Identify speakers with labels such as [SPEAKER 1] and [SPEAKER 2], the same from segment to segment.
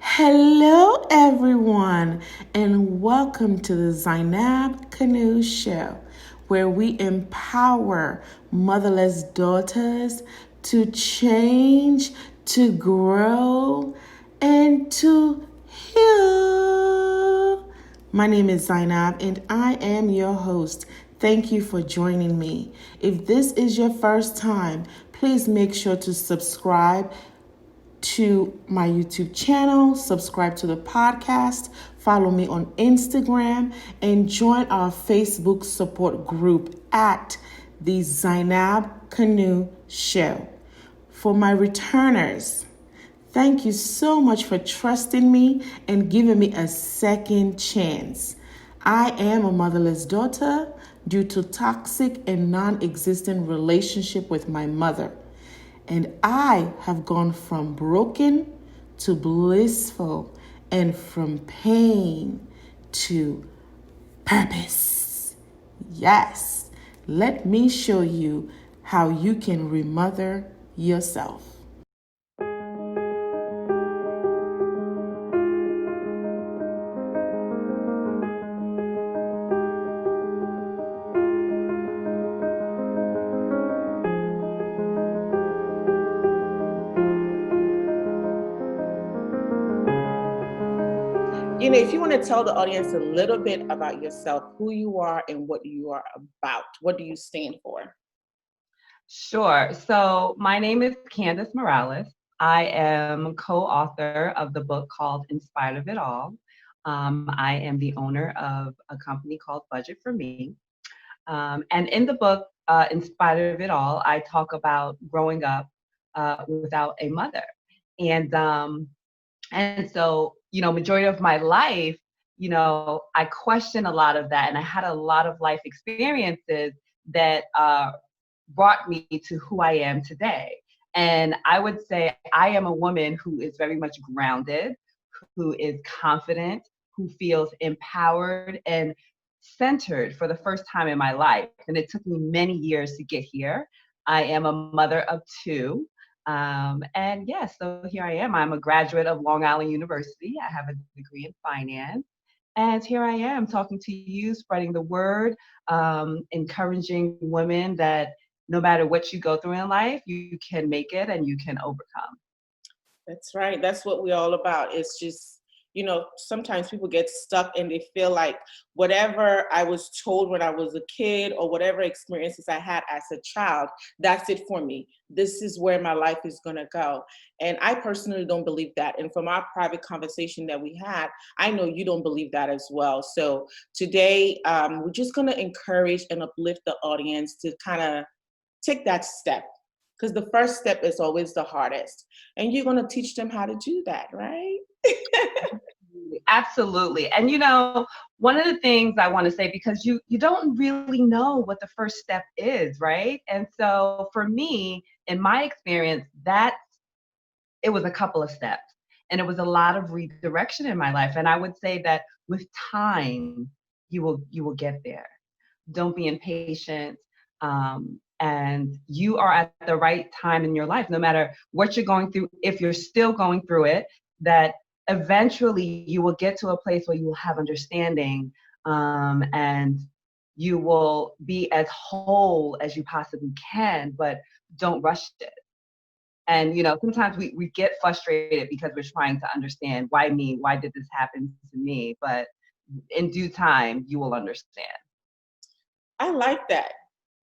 [SPEAKER 1] Hello, everyone, and welcome to the Zainab Kanu Show, where we empower motherless daughters to change, to grow, and to heal. My name is Zainab, and I am your host. Thank you for joining me. If this is your first time, please make sure to subscribe to my YouTube channel, subscribe to the podcast, follow me on Instagram, and join our Facebook support group at the Zainab Kanu Show. For my returners, thank you so much for trusting me and giving me a second chance. I am a motherless daughter due to toxic and non-existent relationship with my mother. And I have gone from broken to blissful and from pain to purpose. Yes, let me show you how you can remother yourself. If you want to tell the audience a little bit about yourself, who you are and what you are about, what do you stand for?
[SPEAKER 2] Sure. So my name is Candice Morales. I am co-author of the book called In Spite of It All. I am the owner of a company called Budget for Me. And in the book, In Spite of It All, I talk about growing up without a mother. And and so, majority of my life, I question a lot of that. And I had a lot of life experiences that brought me to who I am today. And I would say I am a woman who is very much grounded, who is confident, who feels empowered and centered for the first time in my life. And it took me many years to get here. I am a mother of two. And yes, so here I am. I'm a graduate of Long Island University. I have a degree in finance. And here I am talking to you, spreading the word, encouraging women that no matter what you go through in life, you can make it and you can overcome.
[SPEAKER 1] That's right. That's what we're all about. It's just, sometimes people get stuck and they feel like whatever I was told when I was a kid or whatever experiences I had as a child, that's it for me. This is where my life is going to go. And I personally don't believe that. And from our private conversation that we had, I know you don't believe that as well. So today, we're just going to encourage and uplift the audience to kind of take that step, because the first step is always the hardest, and you're going to teach them how to do that, right?
[SPEAKER 2] Absolutely. And one of the things I want to say, because you don't really know what the first step is, right? And so for me, in my experience, that it was a couple of steps and it was a lot of redirection in my life. And I would say that with time, you will get there. Don't be impatient. And you are at the right time in your life, no matter what you're going through. If you're still going through it, that eventually you will get to a place where you will have understanding, and you will be as whole as you possibly can, but don't rush it. And sometimes we get frustrated because we're trying to understand, why me? Why did this happen to me? But in due time, you will understand.
[SPEAKER 1] I like that.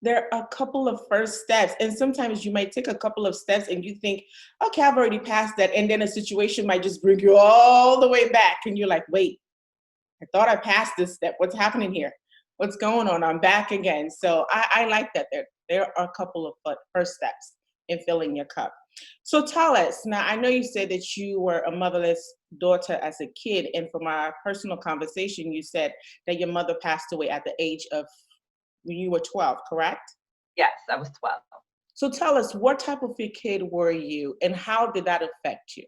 [SPEAKER 1] There are a couple of first steps, and sometimes you might take a couple of steps and you think, okay, I've already passed that, and then a situation might just bring you all the way back and you're like, wait, I thought I passed this step. What's happening here? What's going on? I'm back again. So I like that there are a couple of first steps in filling your cup. So tell us, now I know you said that you were a motherless daughter as a kid, and from our personal conversation, you said that your mother passed away at the age of when you were 12, correct?
[SPEAKER 2] Yes, I was 12.
[SPEAKER 1] So tell us, what type of a kid were you and how did that affect you?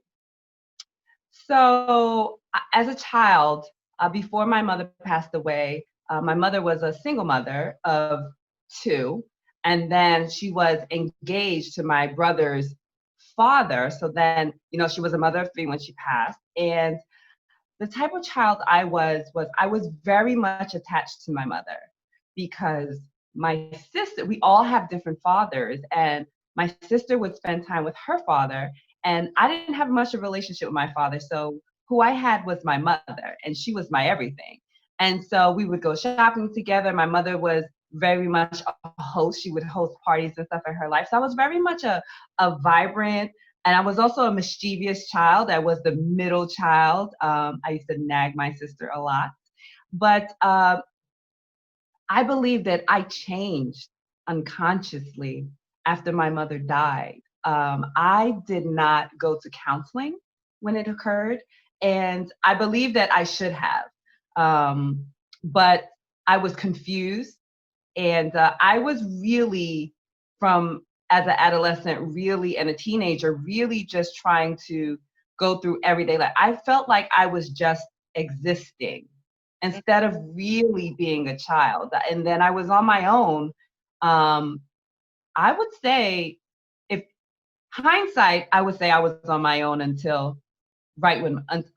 [SPEAKER 2] So, as a child, before my mother passed away, my mother was a single mother of two, and then she was engaged to my brother's father. So then, she was a mother of three when she passed. And the type of child was I was very much attached to my mother because my sister, we all have different fathers, and my sister would spend time with her father, and I didn't have much of a relationship with my father. So who I had was my mother, and she was my everything. And so we would go shopping together. My mother was very much a host. She would host parties and stuff in her life. So I was very much a vibrant, and I was also a mischievous child. I was the middle child. I used to nag my sister a lot. But I believe that I changed unconsciously after my mother died. I did not go to counseling when it occurred, and I believe that I should have. But I was confused, and I was really, from as an adolescent, really, and a teenager, really just trying to go through everyday life. I felt like I was just existing instead of really being a child. And then I was on my own. Um, I would say, if hindsight, I would say I was on my own until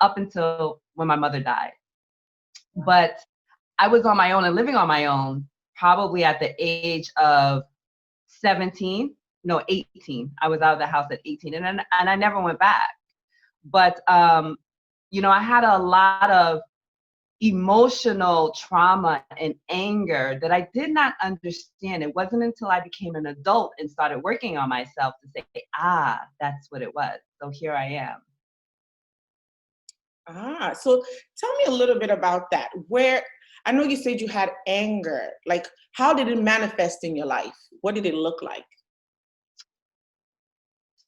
[SPEAKER 2] up until when my mother died. But I was on my own and living on my own probably at the age of 17, no, 18. I was out of the house at 18, and I never went back. But I had a lot of emotional trauma and anger that I did not understand. It wasn't until I became an adult and started working on myself to say, that's what it was. So here I am.
[SPEAKER 1] So tell me a little bit about that. Where, I know you said you had anger. Like, how did it manifest in your life? What did it look like?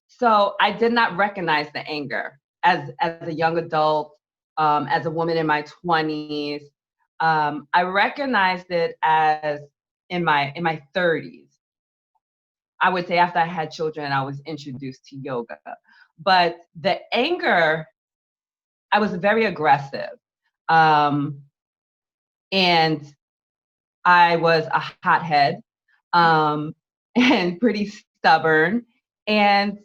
[SPEAKER 2] So I did not recognize the anger as a young adult, as a woman in my 20s. I recognized it as in my 30s. I would say after I had children, I was introduced to yoga. But the anger, I was very aggressive. And I was a hothead, and pretty stubborn. And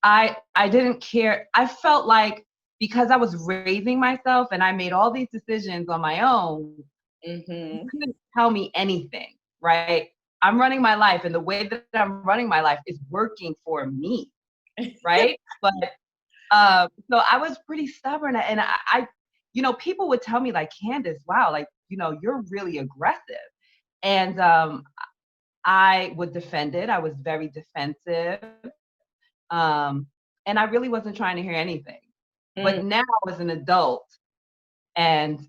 [SPEAKER 2] I didn't care. I felt like because I was raising myself and I made all these decisions on my own, you couldn't tell me anything, right? I'm running my life, and the way that I'm running my life is working for me, right? But so I was pretty stubborn, and I people would tell me like, Candice, wow, like, you're really aggressive. And I would defend it. I was very defensive. And I really wasn't trying to hear anything. But now as an adult, and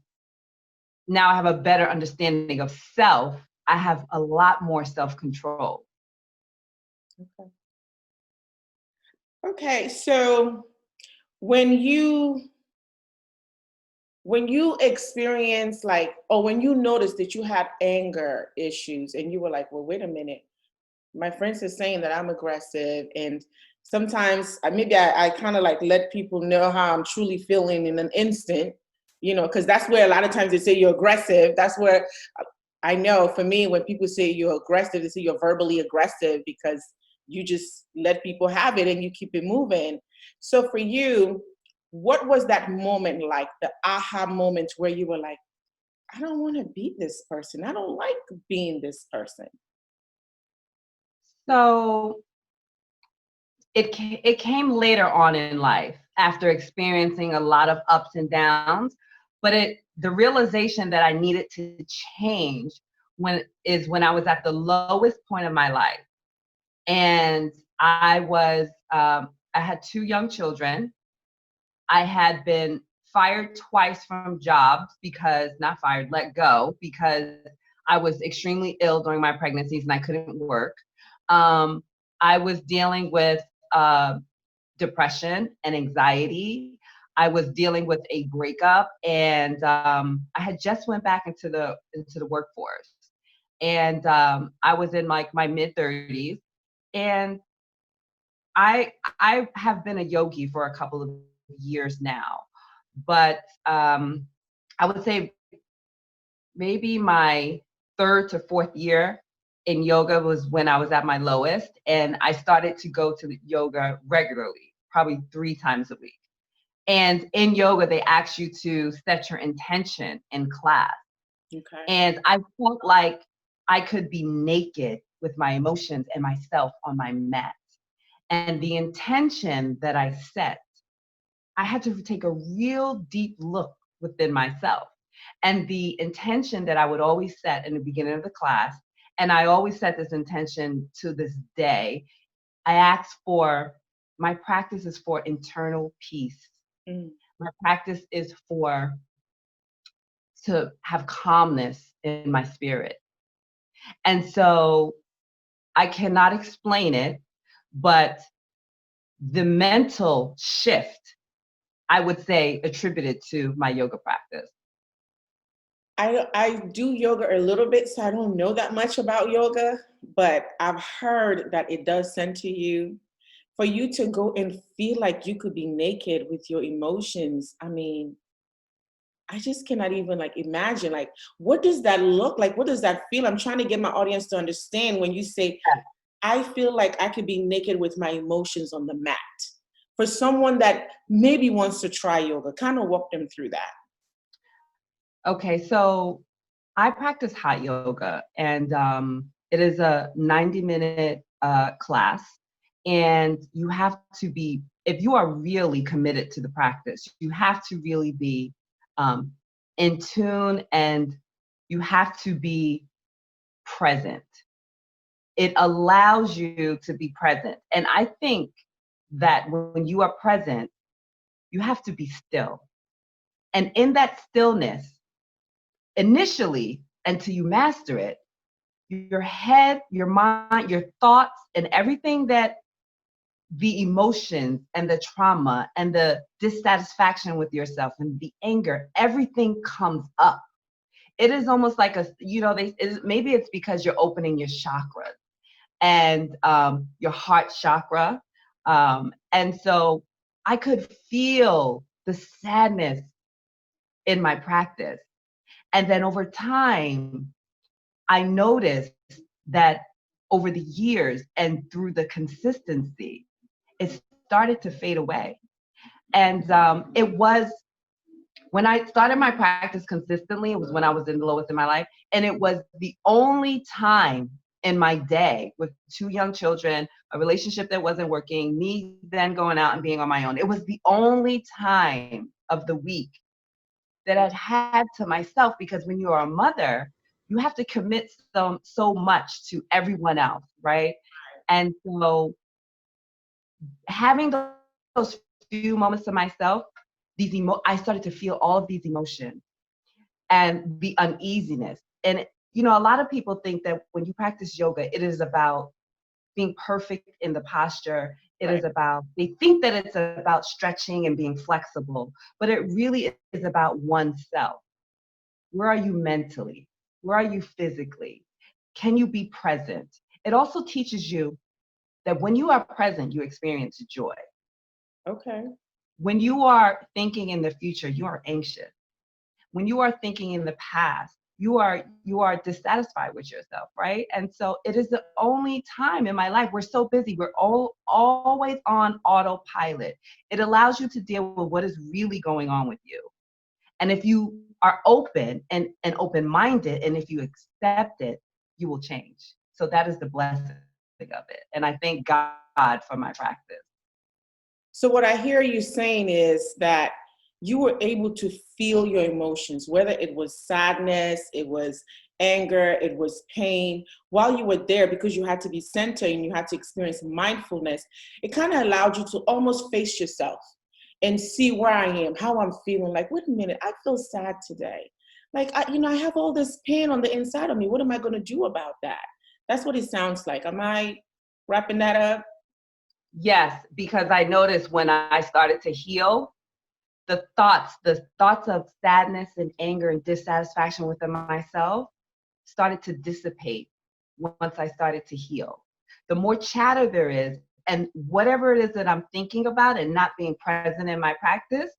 [SPEAKER 2] now I have a better understanding of self, I have a lot more self-control.
[SPEAKER 1] Okay, so when you experience, like, or when you noticed that you had anger issues and you were like, well, wait a minute, my friends are saying that I'm aggressive, and sometimes maybe I kind of like let people know how I'm truly feeling in an instant, because that's where a lot of times they say you're aggressive. That's where I know for me, when people say you're aggressive, they say you're verbally aggressive because you just let people have it and you keep it moving. So for you, what was that moment like, the aha moment where you were like, I don't want to be this person. I don't like being this person.
[SPEAKER 2] So it came later on in life after experiencing a lot of ups and downs, but the realization that I needed to change when I was at the lowest point of my life. And I had two young children. I had been fired twice from jobs not fired, let go, because I was extremely ill during my pregnancies and I couldn't work. I was dealing with depression and anxiety. I was dealing with a breakup, and I had just went back into the workforce. And I was in like my mid-30s, and I have been a yogi for a couple of years now, but I would say maybe my third to fourth year in yoga was when I was at my lowest, and I started to go to yoga regularly, probably 3 times a week. And in yoga, they ask you to set your intention in class.
[SPEAKER 1] Okay.
[SPEAKER 2] And I felt like I could be naked with my emotions and myself on my mat. And the intention that I set, I had to take a real deep look within myself. And the intention that I would always set in the beginning of the class, and I always set this intention to this day, I asked for, my practice is for internal peace.
[SPEAKER 1] Mm.
[SPEAKER 2] My practice is for to have calmness in my spirit. And so I cannot explain it, but the mental shift, I would say, attributed to my yoga practice.
[SPEAKER 1] I do yoga a little bit, so I don't know that much about yoga, but I've heard that it does center you. For you to go and feel like you could be naked with your emotions, I mean, I just cannot even like imagine like what does that look like? What does that feel? I'm trying to get my audience to understand when you say I feel like I could be naked with my emotions on the mat. For someone that maybe wants to try yoga, kind of walk them through that.
[SPEAKER 2] Okay, so I practice hot yoga, and it is a 90-minute class. And you have to be, if you are really committed to the practice, you have to really be um, in tune, and you have to be present. It allows you to be present. And I think that when you are present, you have to be still. And in that stillness, initially, until you master it, your head, your mind, your thoughts, and everything that the emotions and the trauma and the dissatisfaction with yourself and the anger, everything comes up. It is almost like maybe it's because you're opening your chakras and your heart chakra. And so I could feel the sadness in my practice. And then over time, I noticed that over the years and through the consistency, it started to fade away. And it was when I started my practice consistently, it was when I was in the lowest in my life. And it was the only time in my day with 2 young children, a relationship that wasn't working, me then going out and being on my own. It was the only time of the week that I'd had to myself, because when you're a mother, you have to commit so much to everyone else, right? And so having those few moments to myself, I started to feel all of these emotions and the uneasiness. And a lot of people think that when you practice yoga, it is about being perfect in the posture. It
[SPEAKER 1] Right.
[SPEAKER 2] is about, they think that it's about stretching and being flexible, but it really is about oneself. Where are you mentally? Where are you physically? Can you be present? It also teaches you that when you are present, you experience joy.
[SPEAKER 1] Okay.
[SPEAKER 2] When you are thinking in the future, you are anxious. When you are thinking in the past, you are dissatisfied with yourself, right? And so it is the only time in my life, we're so busy, we're always on autopilot. It allows you to deal with what is really going on with you. And if you are open and open-minded, and if you accept it, you will change. So that is the blessing of it. And I thank God for my practice.
[SPEAKER 1] So what I hear you saying is that you were able to feel your emotions, whether it was sadness, it was anger, it was pain, while you were there, because you had to be centered and you had to experience mindfulness. It kind of allowed you to almost face yourself and see where I am, how I'm feeling. Like, wait a minute, I feel sad today. Like, I have all this pain on the inside of me. What am I going to do about that? That's what it sounds like. Am I wrapping that up?
[SPEAKER 2] Yes, because I noticed when I started to heal, the thoughts of sadness and anger and dissatisfaction within myself started to dissipate once I started to heal. The more chatter there is, and whatever it is that I'm thinking about and not being present in my practice,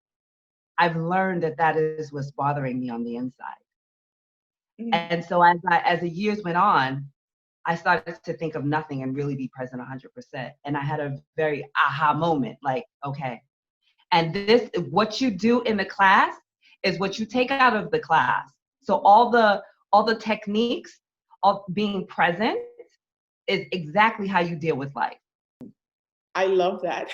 [SPEAKER 2] I've learned that that is what's bothering me on the inside.
[SPEAKER 1] Mm.
[SPEAKER 2] And so as the years went on, I started to think of nothing and really be present 100%. And I had a very aha moment, like, okay. And this, what you do in the class is what you take out of the class. So all the techniques of being present is exactly how you deal with life.
[SPEAKER 1] I love that.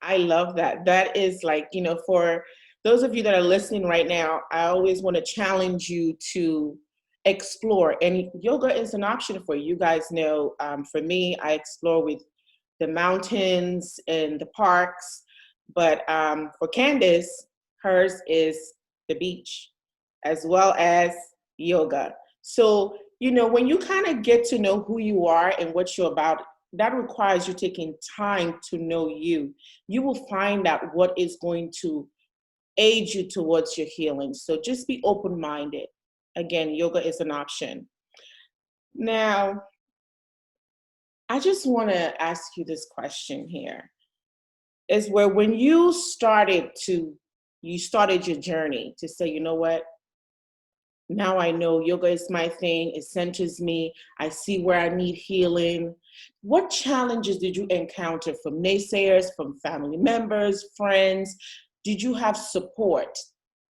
[SPEAKER 1] I love that. That is like, for those of you that are listening right now, I always want to challenge you to explore. And yoga is an option for you. You guys know, for me, I explore with the mountains and the parks. But for Candice, hers is the beach as well as yoga. So, when you kind of get to know who you are and what you're about, that requires you taking time to know you. You will find out what is going to aid you towards your healing. So just be open minded. Again, yoga is an option. Now, I just want to ask you this question here is where when you started your journey to say, you know what, now I know yoga is my thing. It centers me. I see where I need healing. What challenges did you encounter from naysayers, from family members, friends? Did you have support?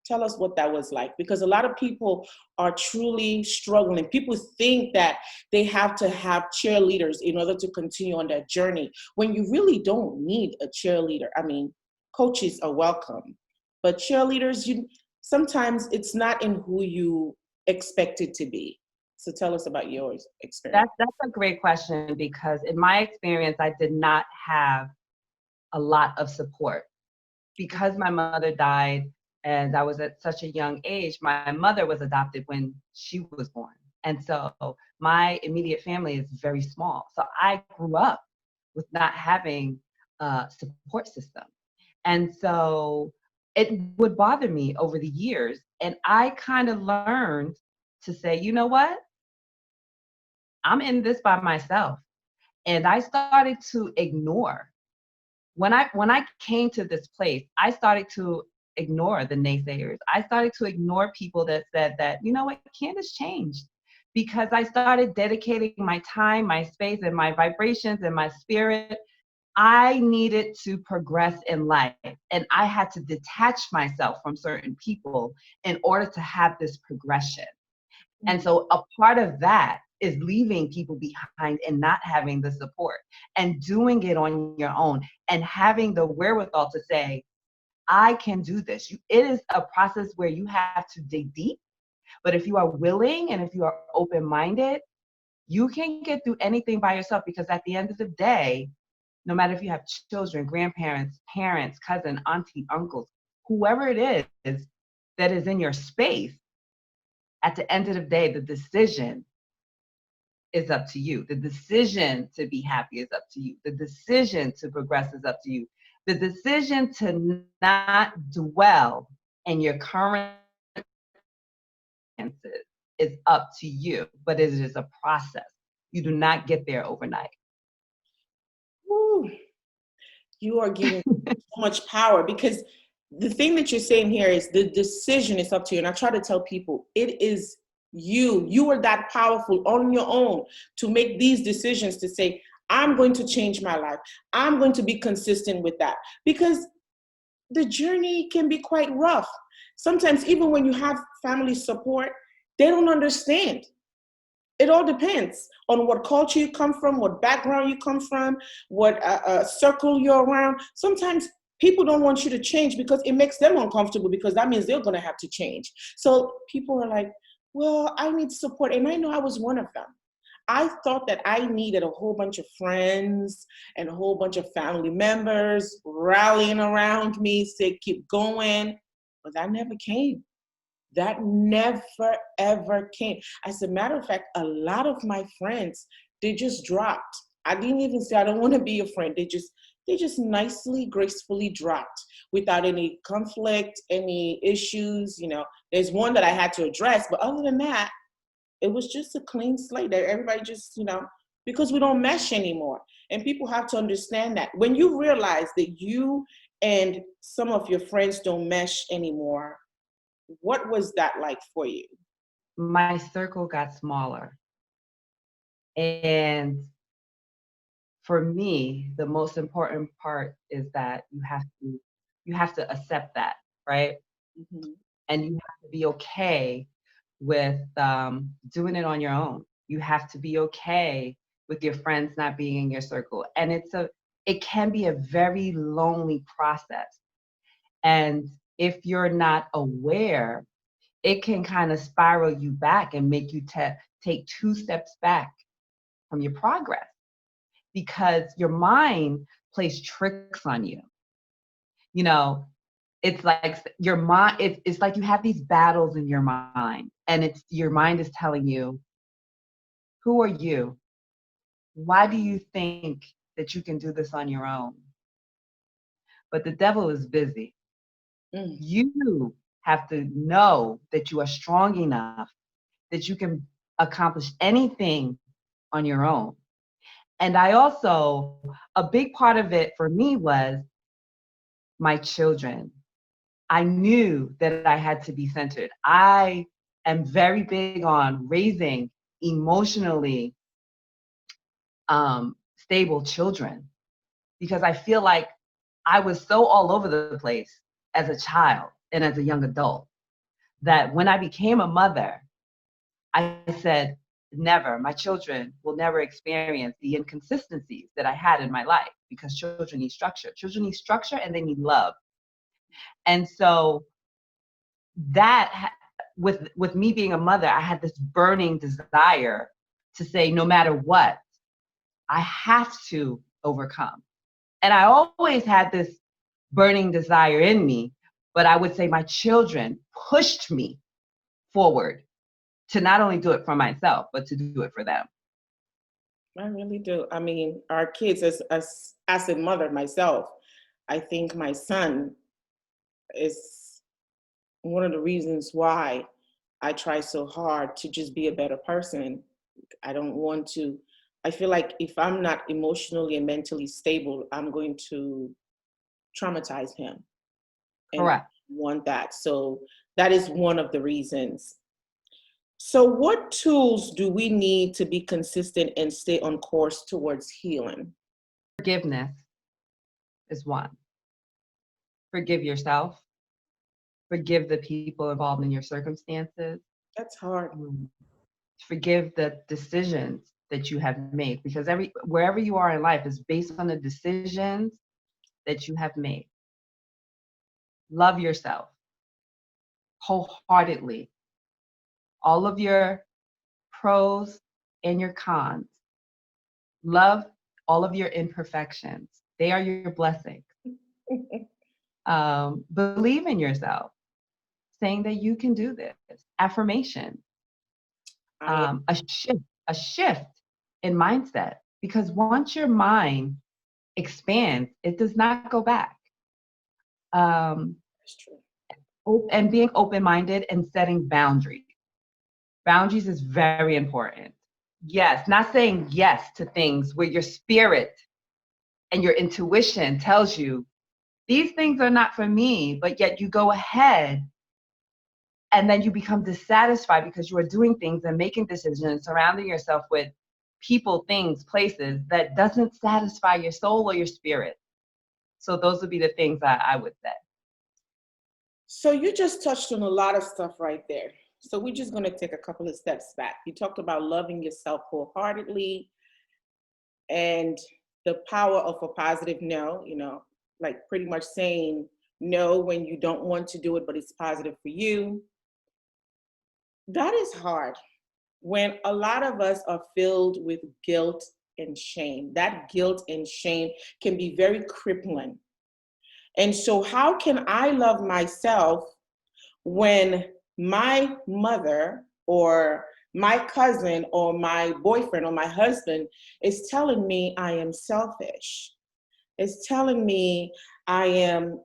[SPEAKER 1] Tell us what that was like, because a lot of people are truly struggling. People think that they have to have cheerleaders in order to continue on that journey, when you really don't need a cheerleader. I mean, coaches are welcome, but cheerleaders, sometimes it's not in who you expect it to be. So tell us about your experience.
[SPEAKER 2] That's a great question, because in my experience, I did not have a lot of support. Because my mother died and I was at such a young age, my mother was adopted when she was born. And so my immediate family is very small. So I grew up with not having a support system. And so it would bother me over the years. And I kind of learned to say, you know what? I'm in this by myself. And I started to ignore. When I came to this place, I started to ignore the naysayers. I started to ignore people that said that, you know what, Candice changed. Because I started dedicating my time, my space, and my vibrations and my spirit. I needed to progress in life, and I had to detach myself from certain people in order to have this progression. And so a part of that is leaving people behind and not having the support and doing it on your own and having the wherewithal to say, I can do this. It is a process where you have to dig deep, but if you are willing and if you are open-minded, you can get through anything by yourself, because at the end of the day, no matter if you have children, grandparents, parents, cousin, auntie, uncles, whoever it is that is in your space, at the end of the day, the decision is up to you. The decision to be happy is up to you. The decision to progress is up to you. The decision to not dwell in your current circumstances is up to you, but it is a process. You do not get there overnight.
[SPEAKER 1] Woo. You are giving so much power, because the thing that you're saying here is the decision is up to you. And I try to tell people it is you. You are that powerful on your own to make these decisions to say, I'm going to change my life. I'm going to be consistent with that, because the journey can be quite rough. Sometimes, even when you have family support, they don't understand. It all depends on what culture you come from, what background you come from, what circle you're around. Sometimes people don't want you to change because it makes them uncomfortable, because that means they're going to have to change. So people are like, well, I need support. And I know I was one of them. I thought that I needed a whole bunch of friends and a whole bunch of family members rallying around me, say, keep going. But that never came. That never, ever came. As a matter of fact, a lot of my friends, they just dropped. I didn't even say, I don't want to be a friend. They just nicely, gracefully dropped without any conflict, any issues. There's one that I had to address, but other than that, it was just a clean slate. Everybody just, because we don't mesh anymore. And people have to understand that. When you realize that you and some of your friends don't mesh anymore, what was that like for you?
[SPEAKER 2] My circle got smaller. And for me, the most important part is that you have to accept that, right?
[SPEAKER 3] Mhm.
[SPEAKER 2] And you have to be okay with doing it on your own. You have to be okay with your friends not being in your circle, and it can be a very lonely process. And if you're not aware, it can kind of spiral you back and make you take two steps back from your progress because your mind plays tricks on you. You know, it's like your mind, it's like you have these battles in your mind, and it's your mind is telling you, who are you? Why do you think that you can do this on your own? But the devil is busy.
[SPEAKER 3] Mm.
[SPEAKER 2] You have to know that you are strong enough that you can accomplish anything on your own. And I also, a big part of it for me was my children. I knew that I had to be centered. I am very big on raising emotionally stable children because I feel like I was so all over the place as a child and as a young adult that when I became a mother, I said, never, my children will never experience the inconsistencies that I had in my life because children need structure. Children need structure and they need love. And so with me being a mother, I had this burning desire to say, no matter what, I have to overcome. And I always had this burning desire in me, but I would say my children pushed me forward to not only do it for myself, but to do it for them.
[SPEAKER 3] I really do. I mean, our kids, as a mother myself, I think my son is one of the reasons why I try so hard to just be a better person. I don't want to. I feel like if I'm not emotionally and mentally stable, I'm going to traumatize him, and I
[SPEAKER 2] Correct.
[SPEAKER 3] want that. So that is one of the reasons. So, what tools do we need to be consistent and stay on course towards healing?
[SPEAKER 2] Forgiveness is one. Forgive yourself, forgive the people involved in your circumstances,
[SPEAKER 3] That's hard.
[SPEAKER 2] um, forgive the decisions that you have made because wherever you are in life is based on the decisions that you have made. Love yourself wholeheartedly. All of your pros and your cons. Love all of your imperfections. They are your blessings. Believe in yourself, saying that you can do this. Affirmation,
[SPEAKER 3] I
[SPEAKER 2] a shift in mindset. Because once your mind expands, it does not go back. Um,
[SPEAKER 3] That's true.
[SPEAKER 2] and being open-minded and setting boundaries. Boundaries is very important. Yes, not saying yes to things where your spirit and your intuition tells you these things are not for me, but yet you go ahead and then you become dissatisfied because you are doing things and making decisions, surrounding yourself with people, things, places that doesn't satisfy your soul or your spirit. So those would be the things I would say.
[SPEAKER 3] So, you just touched on a lot of stuff right there. So, we're just going to take a couple of steps back. You talked about loving yourself wholeheartedly and the power of a positive no, like pretty much saying no when you don't want to do it, but it's positive for you. That is hard when a lot of us are filled with guilt and shame. That guilt and shame can be very crippling. And so, how can I love myself when my mother or my cousin or my boyfriend or my husband is telling me I am selfish? It's telling me I am,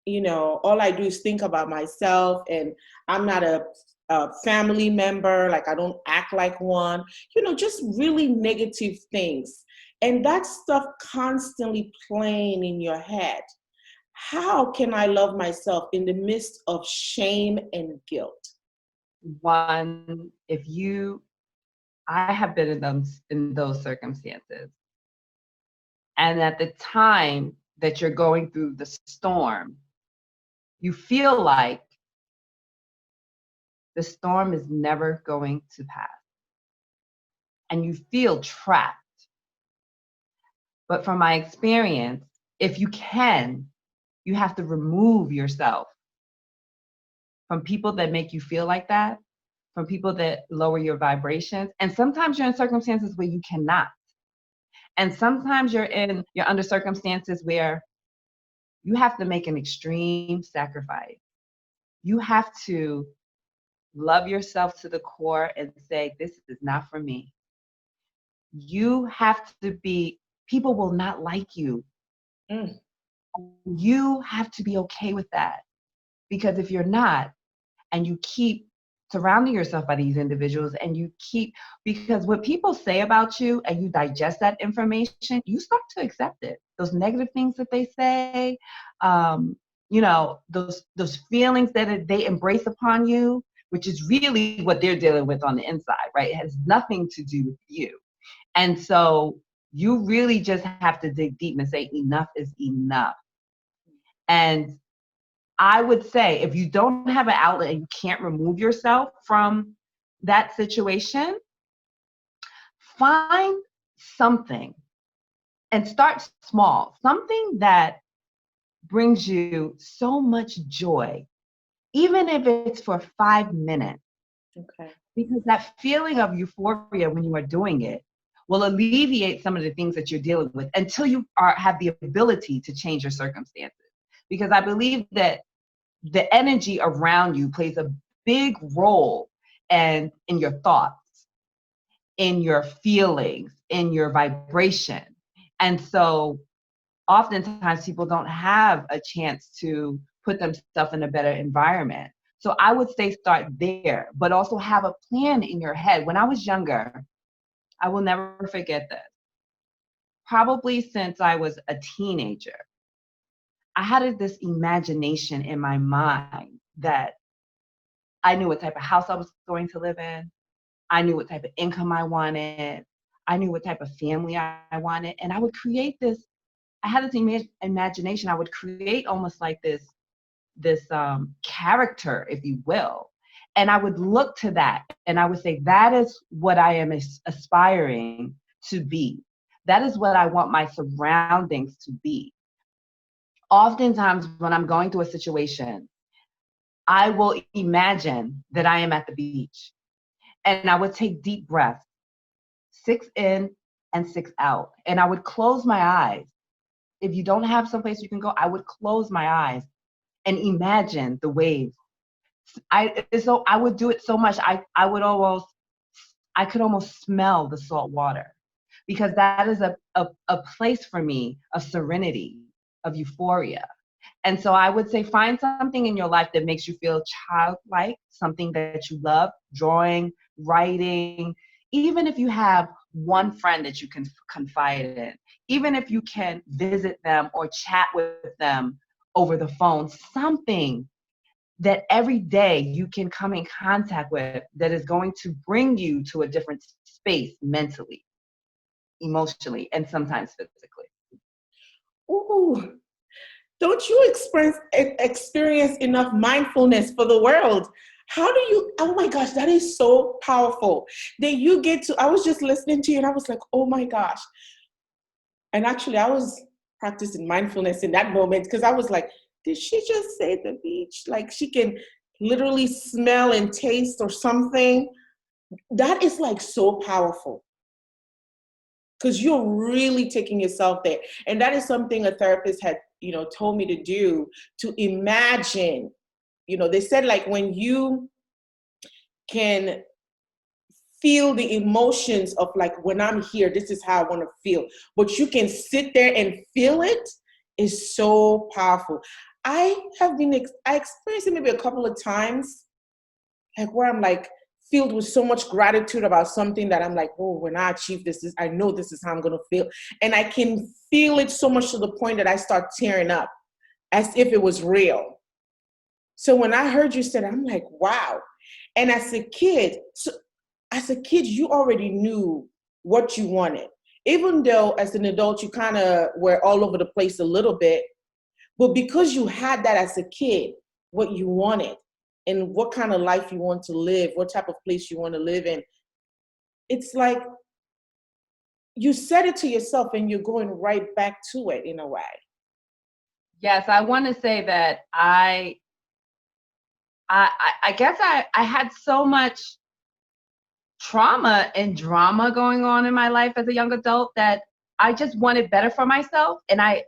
[SPEAKER 3] all I do is think about myself and I'm not a family member, like I don't act like one, just really negative things. And that stuff constantly playing in your head. How can I love myself in the midst of shame and guilt?
[SPEAKER 2] One, if you I have been in those circumstances. And at the time that you're going through the storm, you feel like the storm is never going to pass. And you feel trapped. But from my experience, if you can, you have to remove yourself from people that make you feel like that, from people that lower your vibrations. And sometimes you're in circumstances where you cannot. And sometimes you're under circumstances where you have to make an extreme sacrifice. You have to love yourself to the core and say, this is not for me. You have to people will not like you.
[SPEAKER 3] Mm.
[SPEAKER 2] You have to be okay with that. Because if you're not, and you keep surrounding yourself by these individuals, and because what people say about you and you digest that information, you start to accept it. Those negative things that they say, those feelings that they embrace upon you, which is really what they're dealing with on the inside, right? It has nothing to do with you. And so you really just have to dig deep and say, enough is enough. And I would say if you don't have an outlet and you can't remove yourself from that situation, find something and start small, something that brings you so much joy, even if it's for 5 minutes.
[SPEAKER 3] Okay.
[SPEAKER 2] Because that feeling of euphoria when you are doing it will alleviate some of the things that you're dealing with until you have the ability to change your circumstances. Because I believe that the energy around you plays a big role in your thoughts, in your feelings, in your vibration. And so oftentimes people don't have a chance to put themselves in a better environment. So I would say start there, but also have a plan in your head. When I was younger, I will never forget this. Probably since I was a teenager, I had this imagination in my mind that I knew what type of house I was going to live in. I knew what type of income I wanted. I knew what type of family I wanted. And I would create this, I had this imagination. I would create almost like this character, if you will. And I would look to that and I would say, that is what I am aspiring to be. That is what I want my surroundings to be. Oftentimes when I'm going through a situation, I will imagine that I am at the beach and I would take deep breaths, 6 in and 6 out. And I would close my eyes. If you don't have someplace you can go, I would close my eyes and imagine the waves. I would do it so much, I could almost smell the salt water, because that is a place for me of serenity, of euphoria. And so I would say find something in your life that makes you feel childlike, something that you love, drawing, writing, even if you have one friend that you can confide in, even if you can visit them or chat with them over the phone, something that every day you can come in contact with that is going to bring you to a different space mentally, emotionally, and sometimes physically.
[SPEAKER 3] Ooh, don't you experience enough mindfulness for the world? How do you, oh my gosh, that is so powerful. That you get to, I was just listening to you and I was like, oh my gosh. And actually I was practicing mindfulness in that moment because I was like, did she just say the beach? Like she can literally smell and taste or something. That is like so powerful. Because you're really taking yourself there. And that is something a therapist had, told me to do, to imagine. They said like when you can feel the emotions of like, when I'm here, this is how I want to feel. But you can sit there and feel it is so powerful. I experienced it maybe a couple of times, like where I'm like, filled with so much gratitude about something that I'm like, oh, when I achieve this, I know this is how I'm going to feel. And I can feel it so much to the point that I start tearing up as if it was real. So when I heard you say that, I'm like, wow. And as a kid, so as a kid, you already knew what you wanted. Even though as an adult, you kind of were all over the place a little bit, but because you had that as a kid, what you wanted and what kind of life you want to live, what type of place you want to live in, it's like you said it to yourself and you're going right back to it in a way.
[SPEAKER 2] Yes, I want to say that I guess I had so much trauma and drama going on in my life as a young adult that I just wanted better for myself, and I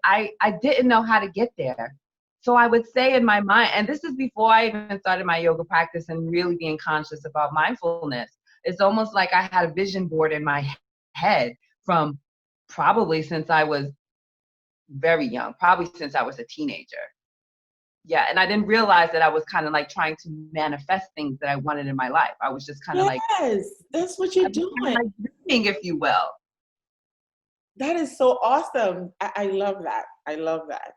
[SPEAKER 2] didn't know how to get there. So I would say in my mind, and this is before I even started my yoga practice and really being conscious about mindfulness, it's almost like I had a vision board in my head from probably since I was very young, probably since I was a teenager. Yeah, and I didn't realize that I was kind of like trying to manifest things that I wanted in my life. I was just kind of like,
[SPEAKER 3] Yes, that's what you're doing.
[SPEAKER 2] like dreaming, if you will.
[SPEAKER 3] That is so awesome. I love that. I love that.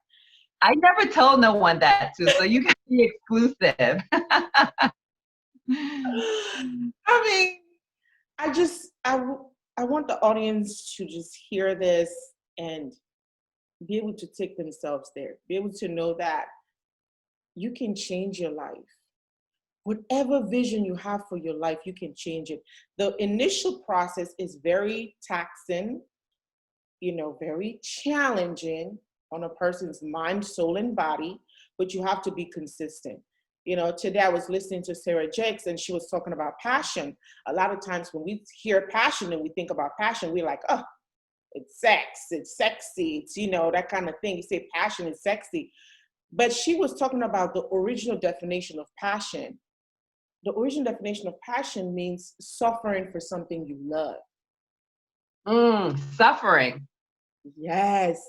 [SPEAKER 2] I never told no one that too, so you can be exclusive.
[SPEAKER 3] I mean, I want the audience to just hear this and be able to take themselves there, be able to know that you can change your life. Whatever vision you have for your life, you can change it. The initial process is very taxing, very challenging on a person's mind, soul, and body, but you have to be consistent. Today I was listening to Sarah Jakes and she was talking about passion. A lot of times when we hear passion and we think about passion, we're like, oh, it's sex, it's sexy, it's, that kind of thing. You say passion is sexy. But she was talking about the original definition of passion. The original definition of passion means suffering for something you love.
[SPEAKER 2] Suffering.
[SPEAKER 3] Yes.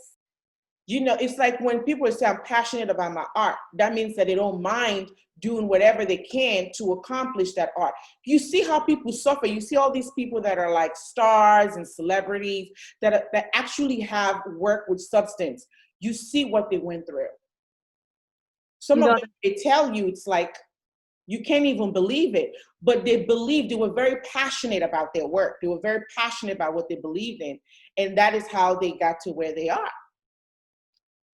[SPEAKER 3] It's like when people say, I'm passionate about my art, that means that they don't mind doing whatever they can to accomplish that art. You see how people suffer. You see all these people that are like stars and celebrities that actually have work with substance. You see what they went through. Some of them, they tell you, it's like, you can't even believe it, but they were very passionate about their work. They were very passionate about what they believed in. And that is how they got to where they are.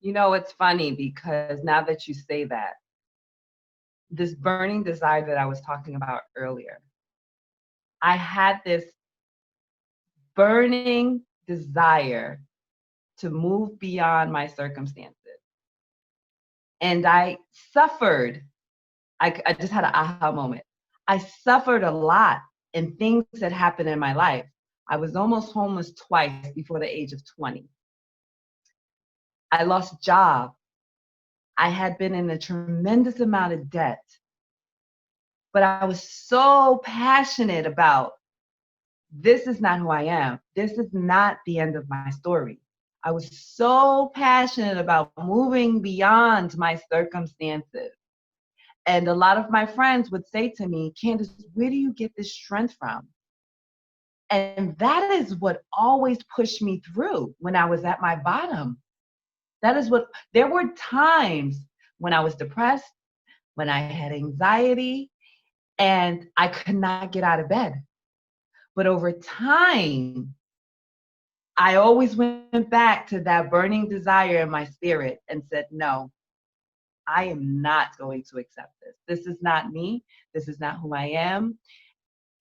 [SPEAKER 2] It's funny because now that you say that, this burning desire that I was talking about earlier, I had this burning desire to move beyond my circumstances. And I suffered. I just had an aha moment. I suffered a lot in things that happened in my life. I was almost homeless twice before the age of 20. I lost a job. I had been in a tremendous amount of debt. But I was so passionate about, this is not who I am. This is not the end of my story. I was so passionate about moving beyond my circumstances. And a lot of my friends would say to me, Candice, where do you get this strength from? And that is what always pushed me through when I was at my bottom. There were times when I was depressed, when I had anxiety, and I could not get out of bed. But over time, I always went back to that burning desire in my spirit and said, no, I am not going to accept this. This is not me. This is not who I am.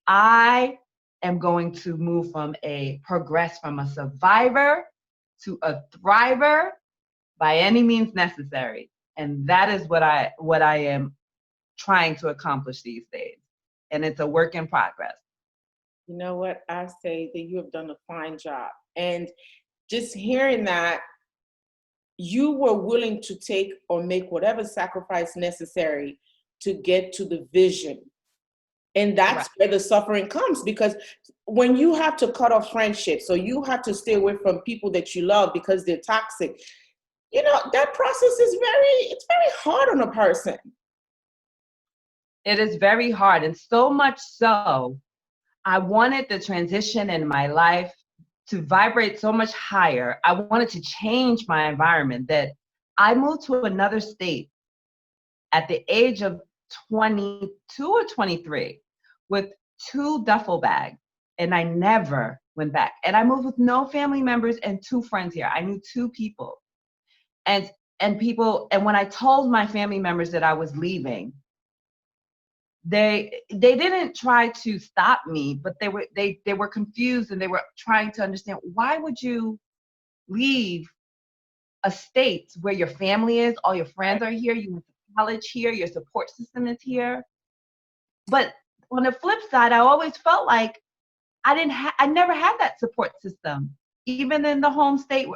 [SPEAKER 2] I am going to progress from a survivor to a thriver by any means necessary. And that is what I am trying to accomplish these days. And it's a work in progress.
[SPEAKER 3] You know what? I say that you have done a fine job. And just hearing that, you were willing to take or make whatever sacrifice necessary to get to the vision. And that's where the suffering comes, because when you have to cut off friendships or you have to stay away from people that you love because they're toxic, that process is it's very hard on a person.
[SPEAKER 2] It is very hard. And so much so, I wanted the transition in my life to vibrate so much higher. I wanted to change my environment that I moved to another state at the age of 22 or 23 with 2 duffel bags, and I never went back. And I moved with no family members and 2 friends here. I knew 2 people. And and when I told my family members that I was leaving, they didn't try to stop me, but they were confused, and they were trying to understand, why would you leave a state where your family is, all your friends are here, you went to college here, your support system is here. But on the flip side, I always felt like I never had that support system. Even in the home state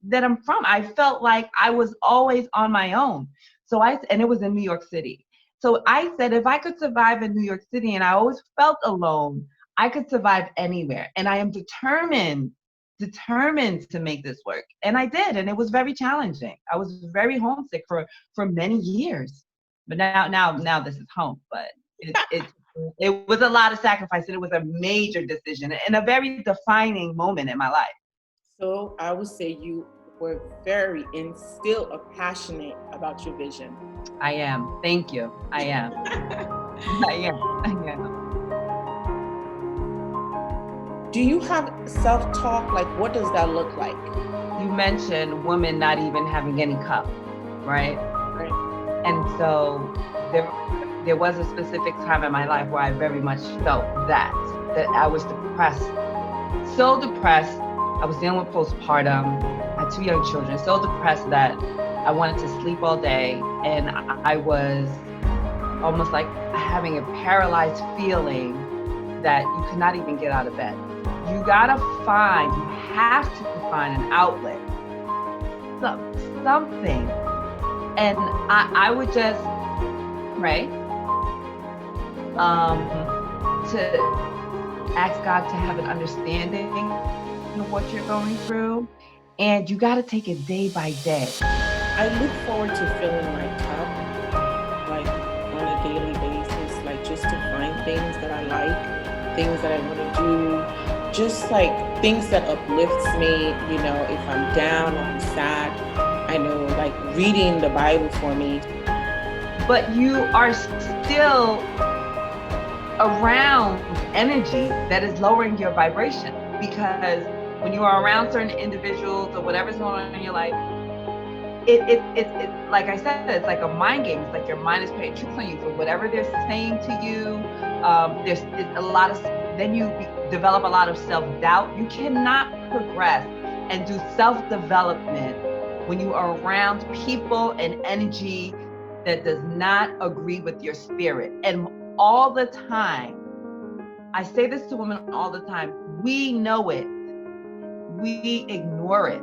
[SPEAKER 2] that I'm from, I felt like I was always on my own. And it was in New York City. So I said, if I could survive in New York City, and I always felt alone, I could survive anywhere. And I am determined to make this work. And I did, and it was very challenging. I was very homesick for many years. But now this is home. But it was a lot of sacrifice, and it was a major decision and a very defining moment in my life.
[SPEAKER 3] So I would say you were still passionate about your vision.
[SPEAKER 2] I am. Thank you. I am. I am.
[SPEAKER 3] Do you have self-talk? Like, what does that look like?
[SPEAKER 2] You mentioned women not even having any cup, right?
[SPEAKER 3] Right.
[SPEAKER 2] And so there was a specific time in my life where I very much felt that I was depressed. So depressed. I was dealing with postpartum. I had 2 young children. So depressed that I wanted to sleep all day. And I was almost like having a paralyzed feeling that you could not even get out of bed. You have to find an outlet, something. And I would just pray to ask God to have an understanding of what you're going through. And you got to take it day by day.
[SPEAKER 3] I look forward to filling my cup, like on a daily basis, like just to find things that I like, things that I want to do, just like things that uplifts me. You know, if I'm down or I'm sad, I know, like reading the Bible for me.
[SPEAKER 2] But you are still around energy that is lowering your vibration, because when you are around certain individuals or whatever's going on in your life, it like I said, it's like a mind game. It's like your mind is playing tricks on you for whatever they're saying to you. Then you develop a lot of self-doubt. You cannot progress and do self-development when you are around people and energy that does not agree with your spirit. And all the time, I say this to women all the time, we know it. We ignore it.